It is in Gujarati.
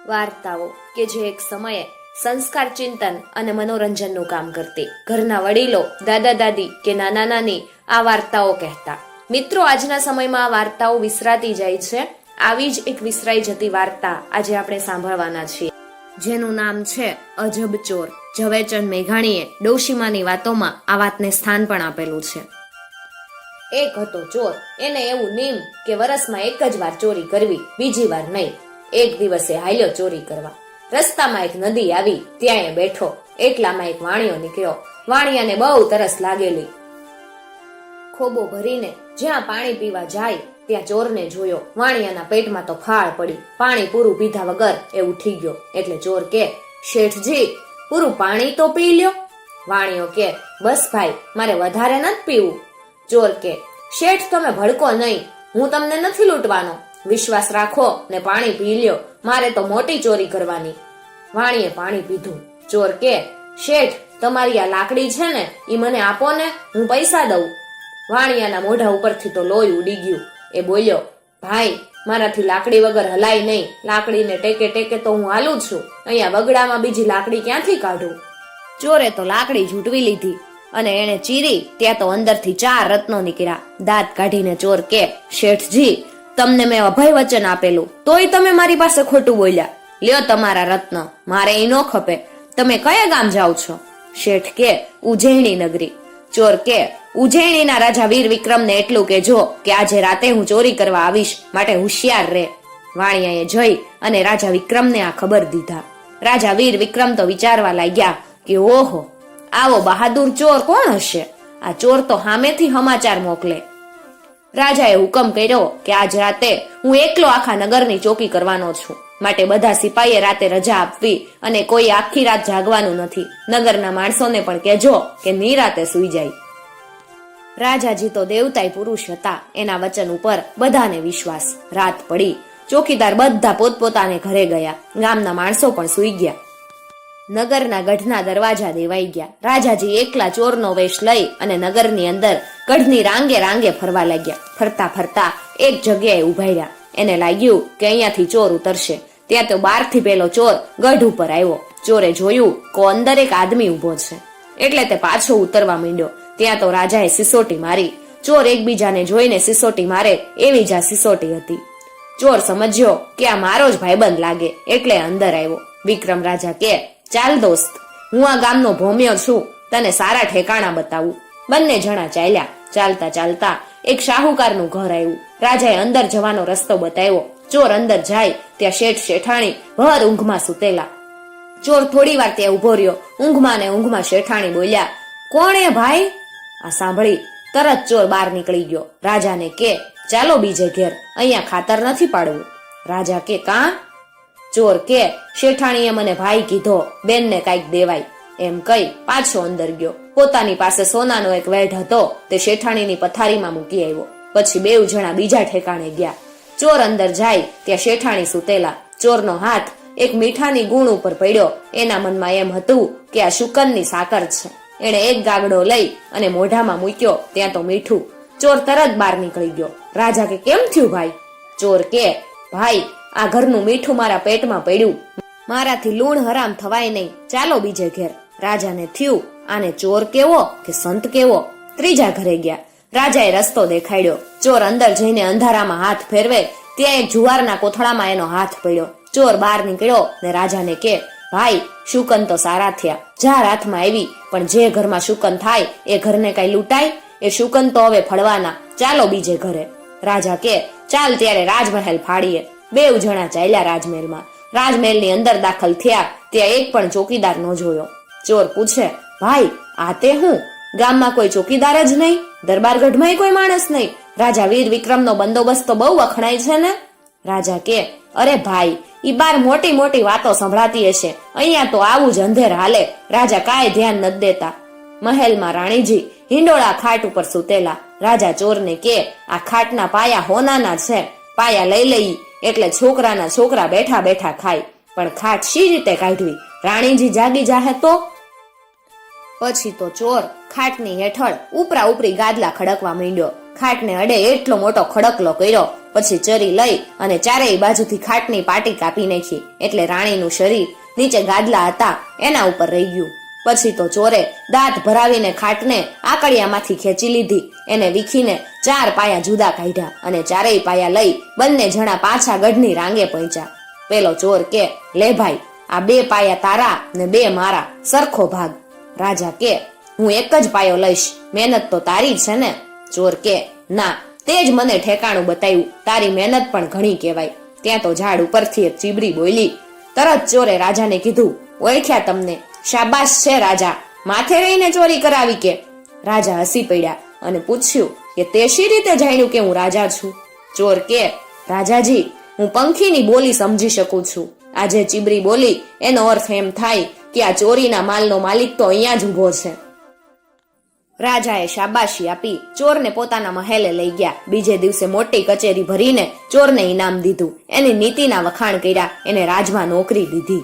વાર્તાઓ કે જે એક સમયે સંસ્કાર ચિંતન અને મનોરંજનનું કામ કરતી. ઘરના વડીલો, દાદા દાદી કે નાના નાની આ વાર્તાઓ કહેતા. મિત્રો, આજના સમયમાં આ વાર્તાઓ વિસરાતી જાય છે. આવી જ એક વિસરાઈ જતી વાર્તા આજે આપણે સાંભળવાના છીએ, જેનું નામ છે અજબ ચોર. ઝવેરચંદ મેઘાણીએ ડોશીમાની વાતોમાં આ વાતને સ્થાન પણ આપેલું છે. એક હતો ચોર. એને એવું નીમ કે વરસમાં એક જ વાર ચોરી કરવી, બીજી વાર નહીં. એક દિવસે હાલ્યો ચોરી કરવા. રસ્તામાં એક નદી આવી, ત્યાં એ બેઠો. એટલામાં એક વાણિયો નીકળ્યો. વાણિયાને બહુ તરસ લાગેલી. ખોબો ભરીને જ્યાં પાણી પીવા જાય ત્યાં ચોરને જોયો. વાણિયાના પેટમાં તો ફાળ પડી. પાણી પૂરું પીધા વગર એ ઉઠી ગયો. એટલે ચોર કે, શેઠજી, પૂરું પાણી તો પી લ્યો. વાણિયો કે, બસ ભાઈ, મારે વધારે નથી પીવું. ચોર કે, શેઠ, તમે ભડકો નહીં, હું તમને નથી લૂંટવાનો. વિશ્વાસ રાખો ને પાણી પી લ્યો, મારે તો મોટી ચોરી કરવાની. વાણીએ પાણી પીધું. ચોર કે, શેઠ, તમારી આ લાકડી છે ને, ઈ મને આપો ને, હું પૈસા દઉં. વાણિયાના મોઢા ઉપરથી તો લોહી ઉડી ગયું. એ બોલ્યો, ભાઈ, મારાથી લાકડી વગર હલાય નહીં. લાકડીને ટેકે ટેકે તો હું હાલું છું. અહીંયા વગડામાં બીજી લાકડી ક્યાંથી કાઢું? ચોરે તો લાકડી ઝૂંટવી લીધી અને એને ચીરી. ત્યાં તો અંદરથી 4 રત્નો નીકળ્યા. દાંત કાઢીને ચોર કે, શેઠજી, તમને મેં અભય વચન આપેલું, તોય તમે મારી પાસે ખોટું બોલ્યા. લ્યો તમારા રત્ન, મારે એ ન ખપે. તમે કયા ગામ જાઓ છો? શેઠ કે, ઉજ્જૈની નગરી. ચોર કે, ઉજ્જૈનીના રાજા વીર વિક્રમને એટલું કહેજો કે આજે રાતે હું ચોરી કરવા આવીશ, માટે હોશિયાર રહે. વાણિયાએ જઈ અને રાજા વિક્રમને આ ખબર દીધા. રાજા વીર વિક્રમ તો વિચારવા લાગ્યા કે ઓહો, આવો બહાદુર ચોર કોણ હશે? આ ચોર તો સામેથી સમાચાર મોકલે. રાજાએ હુકમ કર્યો કે આજ રાતે હું એકલો આખા નગરની ચોકી કરવાનો છું, માટે બધા સિપાહીએ રાતે રજા આપવી અને કોઈ આખી રાત જાગવાનું નથી. નગરના માણસોને પણ કહેજો કે નિરાતે સૂઈ જાય. રાજાજી તો દેવતાય પુરુષ હતા. એના વચન ઉપર બધાને વિશ્વાસ. રાત પડી. ચોકીદાર બધા પોતપોતાને ઘરે ગયા. ગામના માણસો પણ સૂઈ ગયા. નગરના ગઢના દરવાજા દેવાઈ ગયા. રાજાજી એકલા ચોરનો વેશ લઈ અને નગરની અંદર ગઢની રાંગે રાંગે ફરવા લાગ્યા. ફરતા ફરતા એક જગ્યાએ ઉભા રહ્યા. એને લાગ્યું કે અહીંયાથી ચોર ઉતરશે. ત્યાં તો બહારથી પેલો ચોર ગઢ ઉપર આવ્યો. ચોરે જોયું કે અંદર એક આદમી ઉભો છે, એટલે તે પાછો ઉતરવા માંડ્યો. ત્યાં તો રાજાએ સિસોટી મારી. ચોર એકબીજાને જોઈને સિસોટી મારે એવી જ આ સિસોટી હતી. ચોર સમજ્યો કે આ મારો જ ભાઈબંધ લાગે, એટલે અંદર આવ્યો. વિક્રમ રાજા કે, ચાલ દોસ્ત, હું આ ગામનો ભોમ્યો છું, તને સારા ઠેકાણા બતાવું. બંને જણા ચાલ્યા. ચાલતા ચાલતા એક શાહુકારનું ઘર આવ્યું. રાજાએ અંદર જવાનો રસ્તો બતાવ્યો. ચોર અંદર જાય ત્યાં શેઠ શેઠાણી ભર ઊંઘમાં સૂતેલા. ચોર થોડી વાર ત્યાં ઉભો રહ્યો. ઊંઘમાં ને ઊંઘમાં શેઠાણી બોલ્યા, કોણ એ ભાઈ? આ સાંભળી તરત ચોર બહાર નીકળી ગયો. રાજાને કે, ચાલો બીજે ઘેર, અહીંયા ખાતર નથી પાડવું. રાજા કે, કાં? ચોર કે, શેઠાણીએ મને ભાઈ કીધો, બેનને કાંઈક દેવાય. એમ કહી પાછો અંદર ગયો. પોતાની પાસે સોનાનો એક વેઢ હતો, તે શેઠાણીની પથારીમાં મૂકી આવ્યો. પછી 2 જણા બીજા ઠેકાણે ગયા. ચોર અંદર જાય ત્યાં શેઠાણી સૂતેલા. ચોરનો હાથ એક મીઠાની ગુણ ઉપર પડ્યો. એના મનમાં એમ હતું કે આ શુકનની સાકર છે. એણે એક ગાગડો લઈ અને મોઢામાં મૂક્યો. ત્યાં તો મીઠું. ચોર તરત બહાર નીકળી ગયો. રાજા કે, કેમ થયું ભાઈ? ચોર કે, ભાઈ, આ ઘરનું મીઠું મારા પેટમાં પડ્યું, મારાથી લૂણ હરામ થવાય નહીં, ચાલો બીજે ઘેર. રાજાને થયું, આને ચોર કેવો કે સંત કેવો? ત્રીજા ઘરે ગયા. રાજાએ રસ્તો દેખાડ્યો. ચોર અંદર જઈને અંધારામાં હાથ ફેરવે ત્યાં એક જુવારના કોથળામાં એનો હાથ પડ્યો. ચોર બહાર નીકળ્યો ને રાજાને કે, ભાઈ, શુકન તો સારા થયા, જાર હાથમાં આવી, પણ જે ઘરમાં શુકન થાય એ ઘરને કઈ લૂંટાય? એ શુકન તો હવે ફળવાના, ચાલો બીજે ઘરે. રાજા કે, ચાલ ત્યારે રાજમહેલ ફાડીએ. 2 જણા ચાલ્યા રાજમહેલમાં. રાજમહેલની અંદર દાખલ થયા ત્યાં એક પણ ચોકીદાર ન જોયો. ચોર પૂછે, ભાઈ, આ તે હું? ગામમાં કોઈ ચોકીદાર જ નહીં, દરબારગઢમાં કોઈ માણસ નહીં. રાજા વીર વિક્રમનો બંદોબસ્ત તો બહુ વખણાય છે ને? રાજા કે, અરે ભાઈ, ઈ બાર મોટી મોટી વાતો સંભળાતી હશે, અહીંયા તો આવું જ અંધેર હાલે. રાજા કાંઈ ધ્યાન નથી દેતા. મહેલમાં રાણીજી હિંડોળા ખાટ ઉપર સૂતેલા. રાજા ચોરને કે, આ ખાટના પાયા હોનાના છે, પાયા લઈ લઈ એટલે છોકરાના છોકરા બેઠા બેઠા ખાય. પણ ખાટ શી રીતે કાઢવી? રાણીજી જાગી જાહે તો? પછી તો ચોર ખાટની હેઠળ ઉપરા ઉપરી ગાદલા ખડકવા માંડ્યો. ખાટને અડે એટલો મોટો ખડકલો કર્યો. પછી ચરી લઈ અને ચારેય બાજુથી ખાટની પાટી કાપી નાખી એટલે રાણીનું શરીર નીચે ગાદલા હતા એના ઉપર રહી ગયું. પછી તો ચોરે દાંત ભરાવીને ખાટને આકડિયામાંથી ખેંચી લીધી. એને વીખીને 4 પાયા જુદા કાઢ્યા અને ચારેય પાયા લઈ બંને જણા પાછા ગઢની રાંગે પહોંચ્યા. પેલો ચોર કે, લે ભાઈ, આ 2 પાયા તારા ને 2 મારા, સરખો ભાગ. રાજા કે, હું એક જ પાયો લઈશ, મહેનત તો તારી છે ને? ચોર કે, ના, તે જ મને ઠેકાણું બતાવ્યું, તારી મહેનત પણ ઘણી કહેવાય. ત્યાં તો ઝાડ ઉપરથી એક ચીબરી બોલી. તરત ચોરે રાજાને કીધું, ઓળખ્યા તમને? શાબાશ છે રાજા, માથે રહીને ચોરી કરાવી કે? રાજા હસી પડ્યા અને પૂછ્યું કે તે શી રીતે જાણ્યું કે હું રાજા છું? ચોર કે, રાજાજી, હું પંખીની બોલી સમજી શકું છું. આ જે ચીબરી બોલી એનો અર્થ એમ થાય કે આ ચોરીના માલનો માલિક તો અહીંયા જ ઊભો છે. રાજાએ શાબાશી આપી ચોરને પોતાના મહેલે લઈ ગયા. બીજે દિવસે મોટી કચેરી ભરીને ચોરને ઇનામ દીધું. એની નીતિના વખાણ કર્યા. એને રાજમાં નોકરી દીધી.